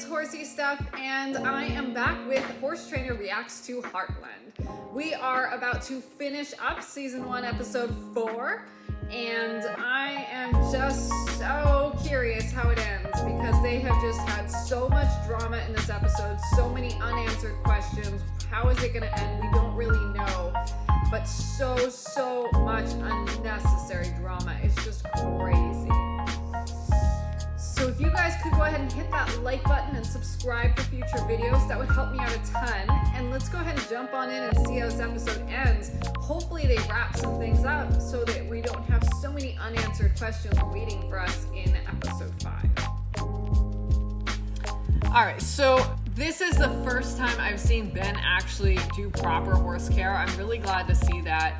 Horsey Stuff, and I am back with Horse Trainer Reacts to Heartland. We are about to finish up Season 1, Episode 4, and I am just so curious how it ends because they have just had so much drama in this episode, so many unanswered questions. How is it going to end? We don't really know, but so much unnecessary drama. It's just crazy. So if you guys could go ahead and hit that like button and subscribe for future videos, that would help me out a ton. And let's go ahead and jump on in and see how this episode ends. Hopefully they wrap some things up so that we don't have so many unanswered questions waiting for us in episode 5. Alright, so this is the first time I've seen Ben actually do proper horse care. I'm really glad to see that.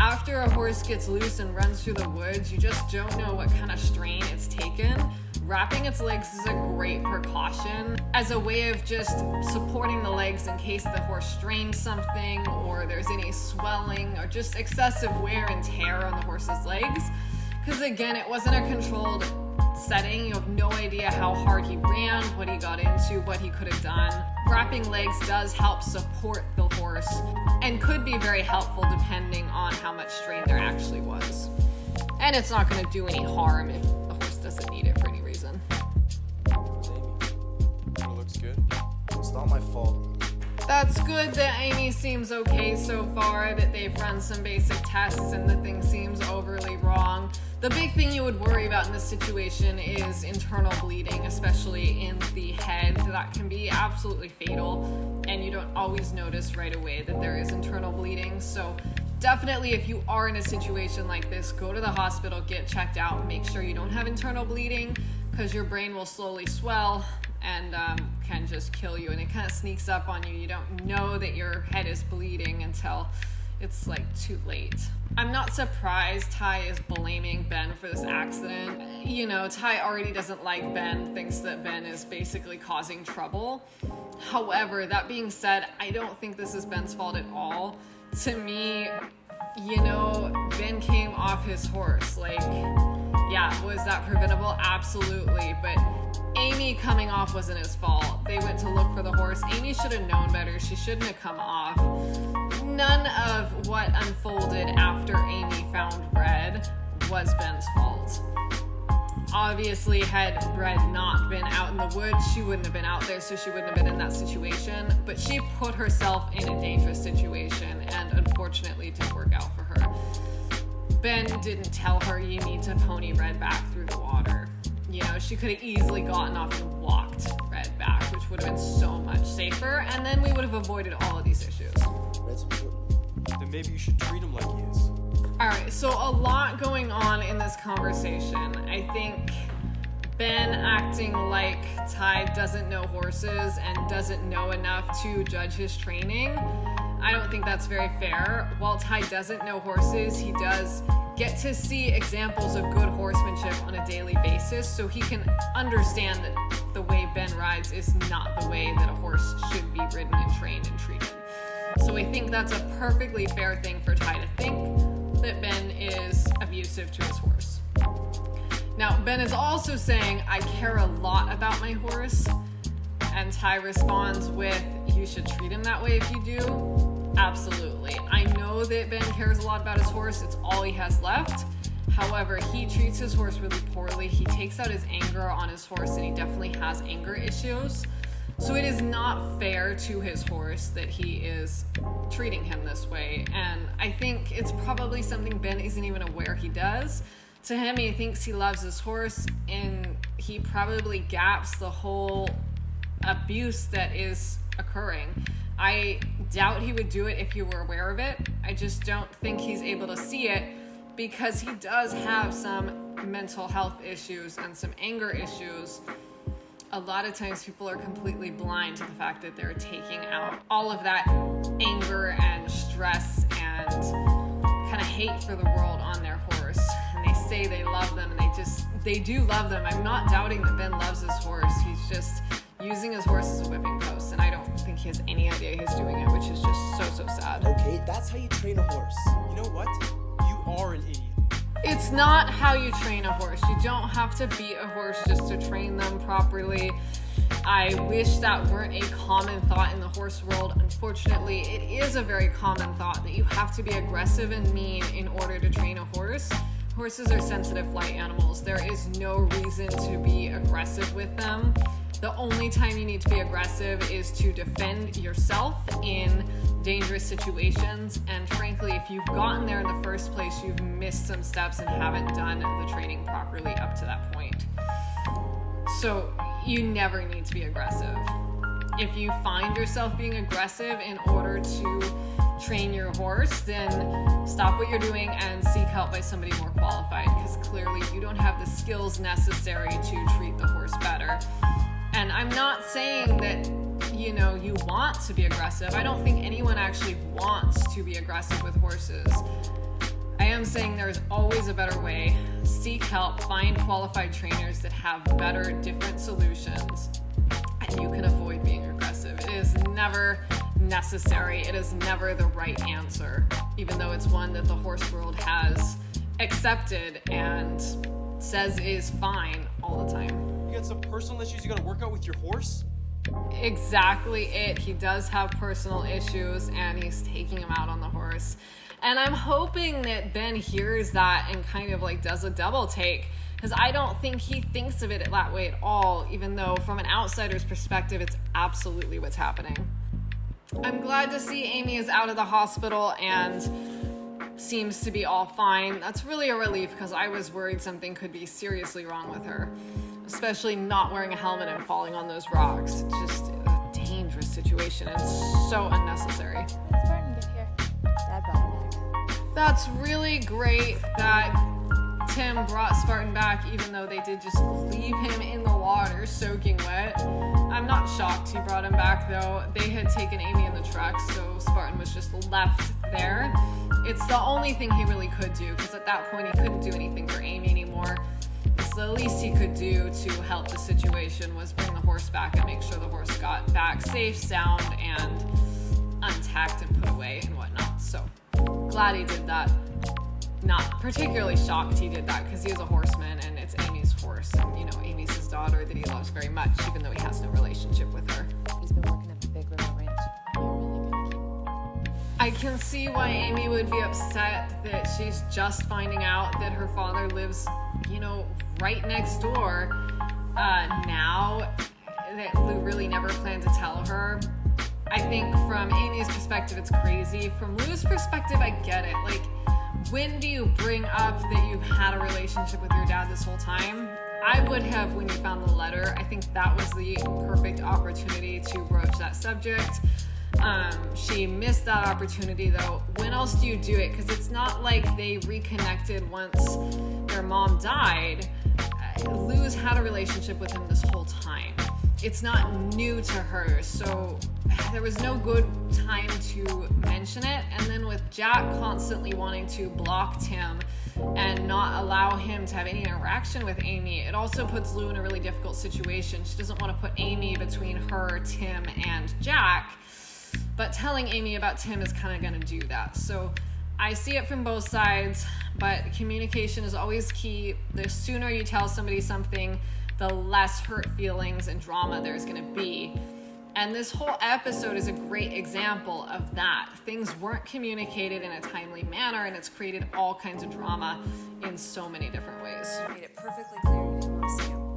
After a horse gets loose and runs through the woods, you just don't know what kind of strain it's taken. Wrapping its legs is a great precaution as a way of just supporting the legs in case the horse strains something or there's any swelling or just excessive wear and tear on the horse's legs. Because again, it wasn't a controlled setting. You have no idea how hard he ran, what he got into, what he could have done. Wrapping legs does help support the horse and could be very helpful depending on how much strain there actually was. And it's not going to do any harm if the horse doesn't need it for any reason. It looks good. It's not my fault. That's good that Amy seems okay so far, that they've run some basic tests and nothing seems overly wrong. The big thing you would worry about in this situation is internal bleeding, especially in the head. That can be absolutely fatal, and you don't always notice right away that there is internal bleeding. So definitely, if you are in a situation like this, go to the hospital, get checked out, make sure you don't have internal bleeding, because your brain will slowly swell and can just kill you, and it kind of sneaks up on you. You don't know that your head is bleeding until it's like too late. I'm not surprised Ty is blaming Ben for this accident. You know, Ty already doesn't like Ben, thinks that Ben is basically causing trouble. However, that being said, I don't think this is Ben's fault at all. To me, you know, Ben came off his horse. Like, yeah, was that preventable? Absolutely. But Amy coming off wasn't his fault. They went to look for the horse. Amy should have known better. She shouldn't have come off. None of what unfolded after Amy found Bread was Ben's fault. Obviously, had Bread not been out in the woods, she wouldn't have been out there, so she wouldn't have been in that situation. But she put herself in a dangerous situation, and unfortunately it didn't work out for her. Ben didn't tell her you need to pony Red back through the water. You know, she could have easily gotten off and walked Red back, which would have been so much safer, and then we would have avoided all of these issues. Then maybe you should treat him like he is. Alright, so a lot going on in this conversation. I think Ben acting like Ty doesn't know horses and doesn't know enough to judge his training. I don't think that's very fair. While Ty doesn't know horses, he does get to see examples of good horsemanship on a daily basis, so he can understand that the way Ben rides is not the way that a horse should be ridden and trained and treated. So I think that's a perfectly fair thing for Ty to think, that Ben is abusive to his horse. Now, Ben is also saying, I care a lot about my horse, and Ty responds with, you should treat him that way if you do. Absolutely. I know that Ben cares a lot about his horse. It's all he has left. However, he treats his horse really poorly. He takes out his anger on his horse, and he definitely has anger issues. So it is not fair to his horse that he is treating him this way. And I think it's probably something Ben isn't even aware he does. To him, he thinks he loves his horse, and he probably gaps the whole abuse that is occurring. I doubt he would do it if he were aware of it. I just don't think he's able to see it because he does have some mental health issues and some anger issues. A lot of times people are completely blind to the fact that they're taking out all of that anger and stress and kind of hate for the world on their horse. And they say they love them, and they do love them. I'm not doubting that Ben loves his horse. He's just using his horse as a whipping post, and I don't think he has any idea he's doing it, which is just so sad. Okay, that's how you train a horse. You know what? You are an idiot. It's not how you train a horse. You don't have to beat a horse just to train them properly. I wish that weren't a common thought in the horse world. Unfortunately, it is a very common thought that you have to be aggressive and mean in order to train a horse. Horses are sensitive flight animals. There is no reason to be aggressive with them. The only time you need to be aggressive is to defend yourself in dangerous situations. And frankly, if you've gotten there in the first place, you've missed some steps and haven't done the training properly up to that point. So you never need to be aggressive. If you find yourself being aggressive in order to train your horse, then stop what you're doing and seek help by somebody more qualified, because clearly you don't have the skills necessary to treat the horse better. And I'm not saying that, you want to be aggressive. I don't think anyone actually wants to be aggressive with horses. I am saying there's always a better way. Seek help, find qualified trainers that have better, different solutions, and you can avoid being aggressive. It is never necessary. It is never the right answer, even though it's one that the horse world has accepted and says is fine all the time. You got some personal issues you gotta work out with your horse? Exactly it. He does have personal issues and he's taking them out on the horse. And I'm hoping that Ben hears that and kind of does a double take, because I don't think he thinks of it that way at all, even though from an outsider's perspective, it's absolutely what's happening. I'm glad to see Amy is out of the hospital and seems to be all fine. That's really a relief, because I was worried something could be seriously wrong with her, especially not wearing a helmet and falling on those rocks. It's just a dangerous situation and so unnecessary. When did Spartan get here? Dad brought him back. That's really great that Tim brought Spartan back, even though they did just leave him in the water soaking wet. I'm not shocked he brought him back, though. They had taken Amy in the truck, so Spartan was just left there. It's the only thing he really could do, because at that point he couldn't do anything for Amy anymore. So the least he could do to help the situation was bring the horse back and make sure the horse got back safe, sound, and untacked and put away and whatnot. So glad he did that. Not particularly shocked he did that, because he is a horseman and it's Amy's horse, and Amy's his daughter that he loves very much, even though he has no relationship with her. He's been working at the Big River Ranch. You're really gonna keep. I can see why Amy would be upset that she's just finding out that her father lives, right next door. Now that Lou really never planned to tell her. I think from Amy's perspective, it's crazy. From Lou's perspective, I get it. When do you bring up that you've had a relationship with your dad this whole time? I would have when you found the letter. I think that was the perfect opportunity to broach that subject. She missed that opportunity, though. When else do you do it? Because it's not like they reconnected once their mom died. Lou's had a relationship with him this whole time. It's not new to her, so there was no good time to mention it. And then with Jack constantly wanting to block Tim and not allow him to have any interaction with Amy, it also puts Lou in a really difficult situation. She doesn't want to put Amy between her, Tim, and Jack, but telling Amy about Tim is kind of going to do that. So I see it from both sides, but communication is always key. The sooner you tell somebody something, the less hurt feelings and drama there's going to be. And this whole episode is a great example of that. Things weren't communicated in a timely manner, and it's created all kinds of drama in so many different ways. Made it perfectly clear you didn't want to see him.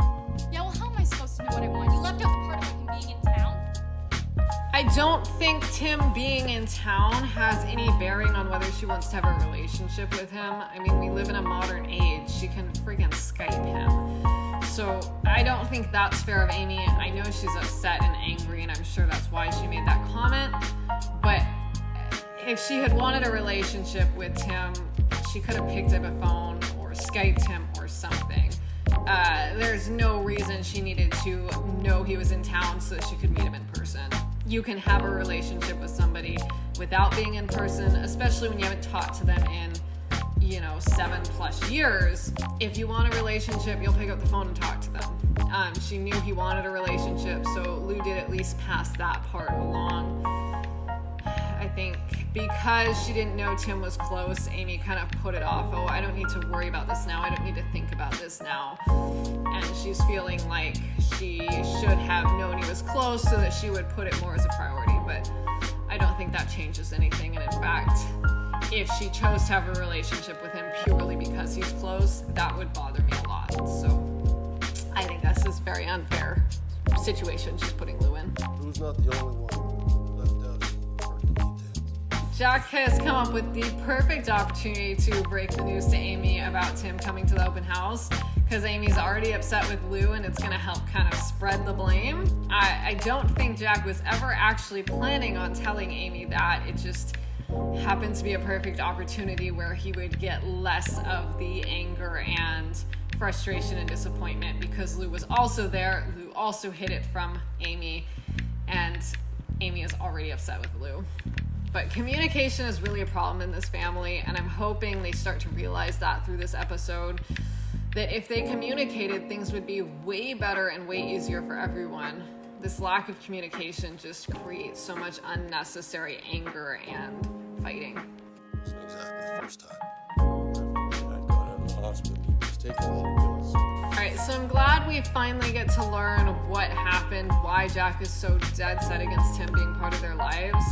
Yeah, well, how am I supposed to know what I want? You left out the part about him being in town. I don't think Tim being in town has any bearing on whether she wants to have a relationship with him. I mean, we live in a modern age. She can freaking Skype him. So I don't think that's fair of Amy. I know she's upset and angry, and I'm sure that's why she made that comment. But if she had wanted a relationship with Tim, she could have picked up a phone or Skyped him or something. There's no reason she needed to know he was in town so that she could meet him in person. You can have a relationship with somebody without being in person, especially when you haven't talked to them in 7+ years. If you want a relationship, you'll pick up the phone and talk to them. She knew he wanted a relationship, so Lou did at least pass that part along. I think because she didn't know Tim was close, Amy kind of put it off. Oh, I don't need to worry about this now. I don't need to think about this now. And she's feeling like she should have known he was close so that she would put it more as a priority. But I don't think that changes anything. And in fact, if she chose to have a relationship with him purely because he's close, that would bother me a lot. So I think this is very unfair situation she's putting Lou in. Lou's not the only one left out for details. Jack has come up with the perfect opportunity to break the news to Amy about Tim coming to the open house, because Amy's already upset with Lou and it's going to help kind of spread the blame. I don't think Jack was ever actually planning on telling Amy that. It just happened to be a perfect opportunity where he would get less of the anger and frustration and disappointment, because Lou was also there. Lou also hid it from Amy, and Amy is already upset with Lou. But communication is really a problem in this family, and I'm hoping they start to realize that through this episode, that if they communicated, things would be way better and way easier for everyone. This lack of communication just creates so much unnecessary anger and fighting. It's not exactly the first time. After I got out of the hospital, he was taking all the pills. Alright, so I'm glad we finally get to learn what happened, why Jack is so dead set against Tim being part of their lives.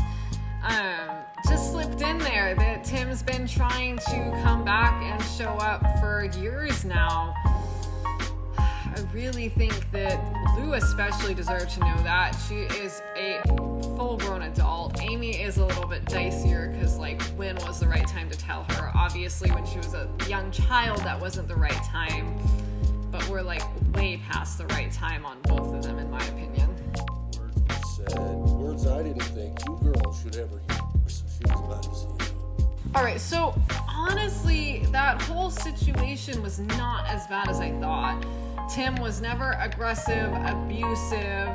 Just slipped in there that Tim's been trying to come back and show up for years now. I really think that Lou especially deserves to know that. She is a full-grown adult. Amy is a little bit dicier because, like, when was the right time to tell her? Obviously, when she was a young child, that wasn't the right time. But we're, like, way past the right time on both of them, in my opinion. Words were said, words I didn't think you girls should ever hear. So she was glad to see you. Alright, so honestly, that whole situation was not as bad as I thought. Tim was never aggressive, abusive,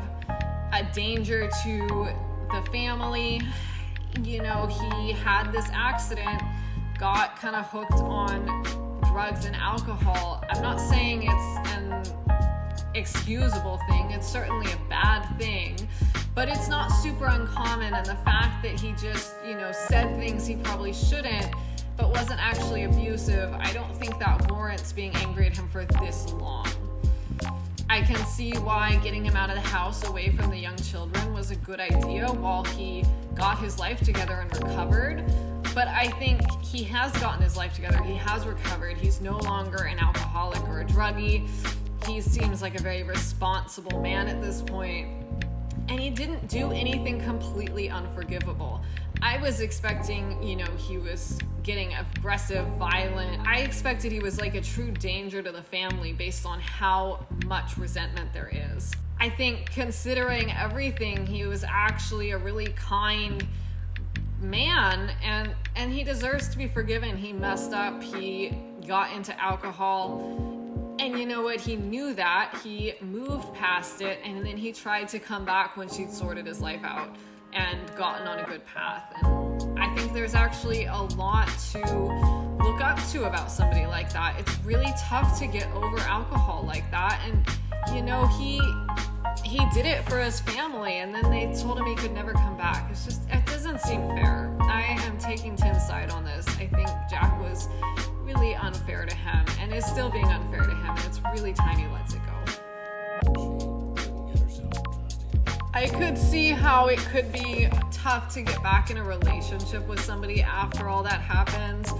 a danger to the family. You know, he had this accident, got kind of hooked on drugs and alcohol. I'm not saying it's an excusable thing. It's certainly a bad thing, but it's not super uncommon. And the fact that he just, said things he probably shouldn't, but wasn't actually abusive, I don't think that warrants being angry at him for this long. I can see why getting him out of the house away from the young children was a good idea while he got his life together and recovered. But I think he has gotten his life together. He has recovered. He's no longer an alcoholic or a druggie. He seems like a very responsible man at this point. And he didn't do anything completely unforgivable. I was expecting, he was getting aggressive, violent. I expected he was like a true danger to the family based on how much resentment there is. I think considering everything, he was actually a really kind man, and he deserves to be forgiven. He messed up. He got into alcohol. And you know what? He knew that. He moved past it, and then he tried to come back when she'd sorted his life out and gotten on a good path. And I think there's actually a lot to look up to about somebody like that. It's really tough to get over alcohol like that. And, he did it for his family, and then they told him he could never come back. It doesn't seem fair. I am taking Tim's side on this. I think Jack was really unfair to him and is still being unfair to him, and it's really time he lets it go. She couldn't get herself to trust him. I could see how it could be tough to get back in a relationship with somebody after all that happens.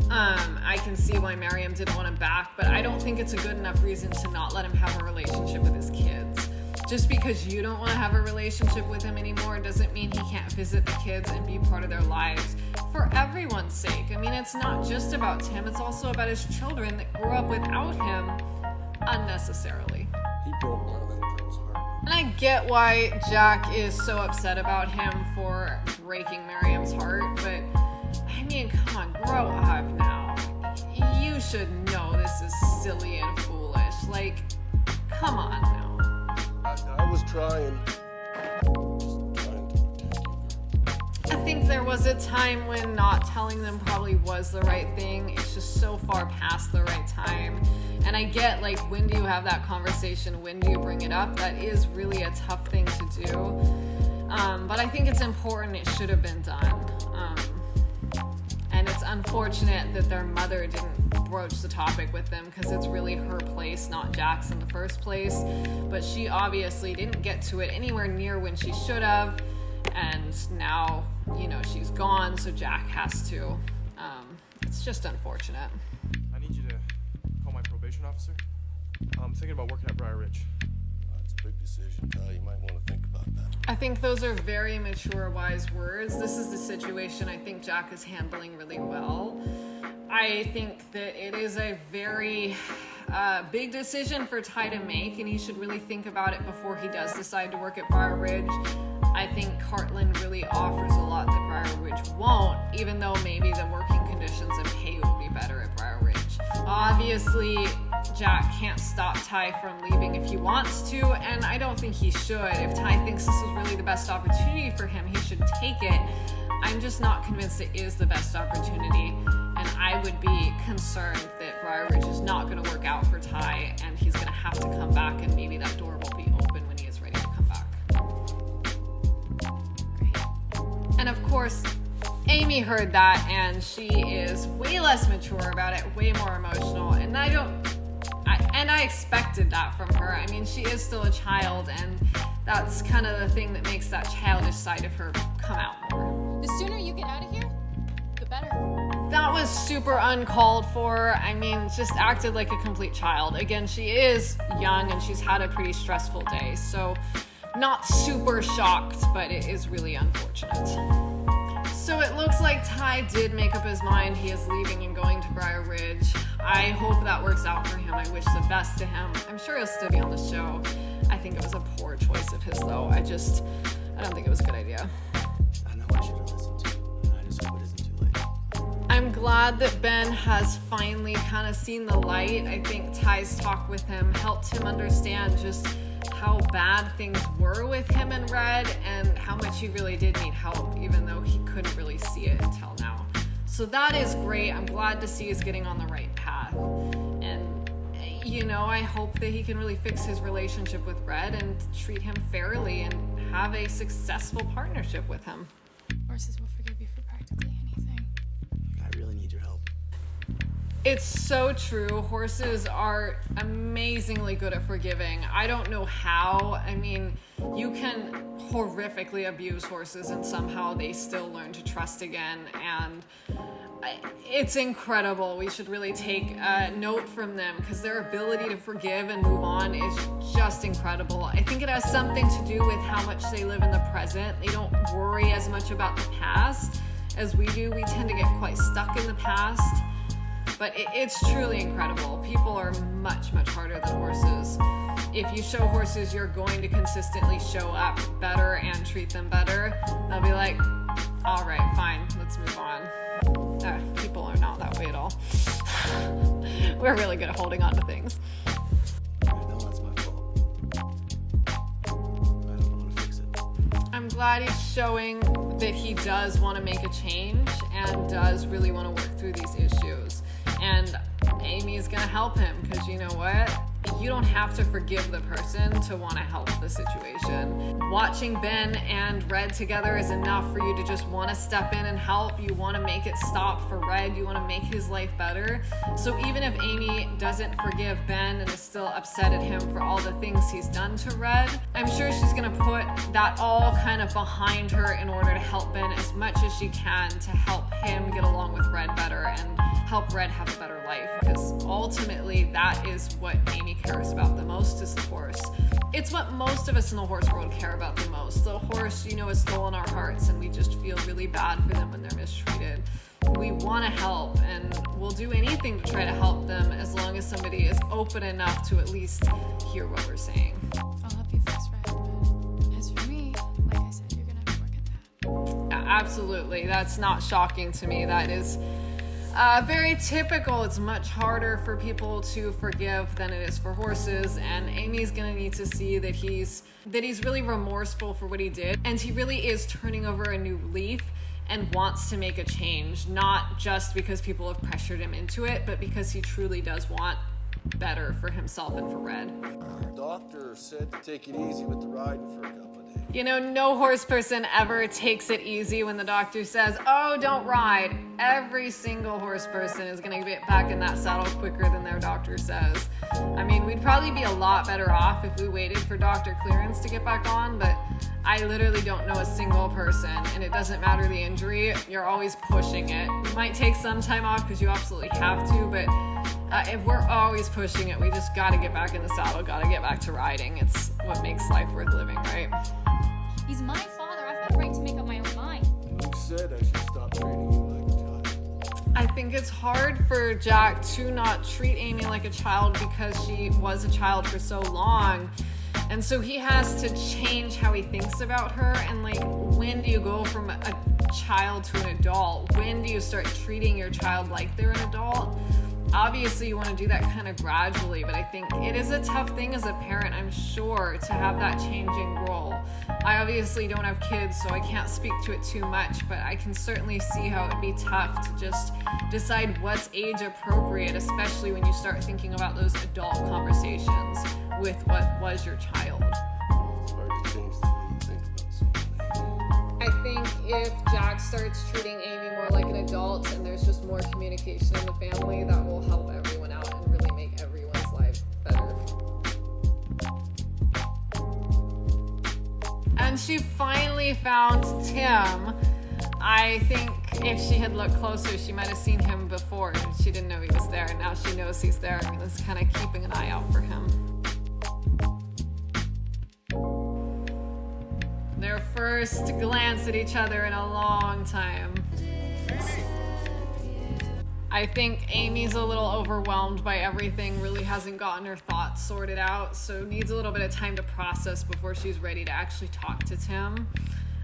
I can see why Miriam didn't want him back, but I don't think it's a good enough reason to not let him have a relationship with his kids. Just because you don't want to have a relationship with him anymore doesn't mean he can't visit the kids and be part of their lives for everyone's sake. I mean, it's not just about Tim, it's also about his children that grew up without him unnecessarily. He broke one of them girls' heart. And I get why Jack is so upset about him for breaking Miriam's heart, but I mean, come on, grow up now. You should know this is silly and foolish. Like, come on now. I was trying. Just trying to protect you. I think there was a time when not telling them probably was the right thing. It's just so far past the right time. And I get, like, when do you have that conversation? When do you bring it up? That is really a tough thing to do. But I think it's important. It should have been done. And it's unfortunate that their mother didn't broach the topic with them, because it's really her place, not Jack's in the first place. But she obviously didn't get to it anywhere near when she should have. And now, you know, she's gone, so Jack has to. It's just unfortunate. I need you to call my probation officer. I'm thinking about working at Briar Ridge. It's a big decision, Ty. You might want to think about that. I think those are very mature, wise words. This is the situation I think Jack is handling really well. I think that it is a very big decision for Ty to make, and he should really think about it before he does decide to work at Briar Ridge. I think Heartland really offers a lot that Briar Ridge won't, even though maybe the working conditions and pay would be better at Briar Ridge. Obviously, Jack can't stop Ty from leaving if he wants to, and I don't think he should. If Ty thinks this is really the best opportunity for him, he should take it. I'm just not convinced it is the best opportunity, and I would be concerned that Briar Ridge is not going to work out for Ty, and he's going to have to come back, and maybe that door will be open when he is ready to come back. And of course, Amy heard that, and she is way less mature about it, way more emotional, and I expected that from her. I mean, she is still a child, and that's kind of the thing that makes that childish side of her come out more. The sooner you get out of here, the better. That was super uncalled for. I mean, just acted like a complete child. Again, she is young, and she's had a pretty stressful day, so not super shocked, but it is really unfortunate. So it looks like Ty did make up his mind. He is leaving and going to Briar Ridge. I hope that works out for him. I wish the best to him. I'm sure he'll still be on the show. I think it was a poor choice of his, though. I don't think it was a good idea. I know I should have listened to you, and I just hope it isn't too late. I'm glad that Ben has finally kind of seen the light. I think Ty's talk with him helped him understand just how bad things were with him and Red, and how much he really did need help, even though he couldn't really see it until now. So that is great. I'm glad to see he's getting on the right path. And, you know, I hope that he can really fix his relationship with Red and treat him fairly and have a successful partnership with him. Horses will forgive you for practically anything. I really need your help. It's so true. Horses are amazingly good at forgiving. I don't know how. I mean, you can horrifically abuse horses and somehow they still learn to trust again. And it's incredible. We should really take a note from them, because their ability to forgive and move on is just incredible. I think it has something to do with how much they live in the present. They don't worry as much about the past as we do. We tend to get quite stuck in the past. But it's truly incredible. People are much, much harder than horses. If you show horses you're going to consistently show up better and treat them better, they'll be like, all right, fine, let's move on. People are not that way at all. We're really good at holding on to things. I know that's my fault. I don't know how to fix it. I'm glad he's showing that he does want to make a change and does really want to work through these issues. And Amy's gonna help him, because you know what? You don't have to forgive the person to want to help the situation. Watching Ben and Red together is enough for you to just want to step in and help. You want to make it stop for Red. You want to make his life better. So even if Amy doesn't forgive Ben and is still upset at him for all the things he's done to Red, I'm sure she's going to put that all kind of behind her in order to help Ben as much as she can to help him get along with Red better and help Red have a better life, because ultimately that is what Amy cares about the most, is the horse. It's what most of us in the horse world care about the most. The horse, you know, is still in our hearts, and we just feel really bad for them when they're mistreated. We want to help, and we'll do anything to try to help them as long as somebody is open enough to at least hear what we're saying. I'll help you fix Red, but as for me, like I said, you're gonna have to work at that. Absolutely. That's not shocking to me. That is very typical. It's much harder for people to forgive than it is for horses, and Amy's gonna need to see that he's really remorseful for what he did, and he really is turning over a new leaf and wants to make a change, not just because people have pressured him into it, but because he truly does want better for himself and for Red. The doctor said to take it easy with the riding for a couple of You know, no horse person ever takes it easy when the doctor says, oh, don't ride. Every single horse person is going to get back in that saddle quicker than their doctor says. I mean, we'd probably be a lot better off if we waited for doctor clearance to get back on, but I literally don't know a single person, and it doesn't matter the injury, you're always pushing it. You might take some time off because you absolutely have to, but if we're always pushing it, we just gotta get back in the saddle, gotta get back to riding. It's what makes life worth living, right? He's my father. I've got a right to make up my own mind. Who said I should stop treating you like a child? I think it's hard for Jack to not treat Amy like a child because she was a child for so long. And so he has to change how he thinks about her. And like, when do you go from a child to an adult? When do you start treating your child like they're an adult? Obviously, you want to do that kind of gradually, but I think it is a tough thing as a parent, I'm sure, to have that changing role. I obviously don't have kids, so I can't speak to it too much, but I can certainly see how it'd be tough to just decide what's age appropriate, especially when you start thinking about those adult conversations with what was your child. It's hard to change the way you think about someone. I think if Jack starts treating Amy more like an adult and there's just more communication in the family, that will help everyone out and really make everyone's life better. And she finally found Tim. I think if she had looked closer, she might have seen him before. She didn't know he was there, and now she knows he's there and is kind of keeping an eye out for him. Their first glance at each other in a long time. I think Amy's a little overwhelmed by everything, really hasn't gotten her thoughts sorted out, so needs a little bit of time to process before she's ready to actually talk to Tim.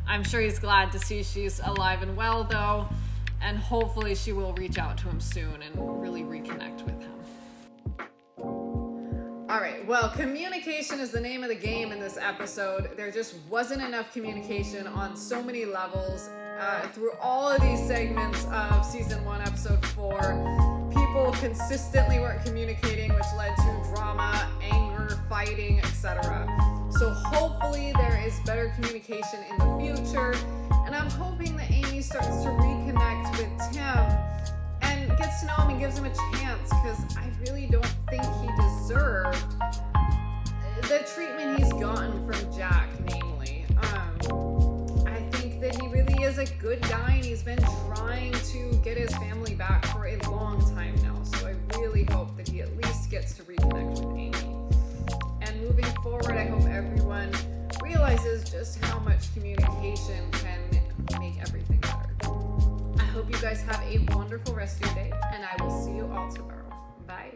I'm sure he's glad to see she's alive and well, though, and hopefully she will reach out to him soon and really reconnect with him. Alright, well, communication is the name of the game in this episode. There just wasn't enough communication on so many levels. Through all of these segments of Season 1, Episode 4, people consistently weren't communicating, which led to drama, anger, fighting, etc. So hopefully there is better communication in the future, and I'm hoping that Amy starts to reconnect with Tim and gets to know him and gives him a chance, because I really don't think he deserved the treatment he's gotten from Jack, namely. I think that he really is a good guy, and he's been trying to get his family back for a long time now, so I really hope that he at least gets to reconnect with Amy. And moving forward, I hope everyone realizes just how much communication can make everything better. I hope you guys have a wonderful rest of your day, and I will see you all tomorrow. Bye.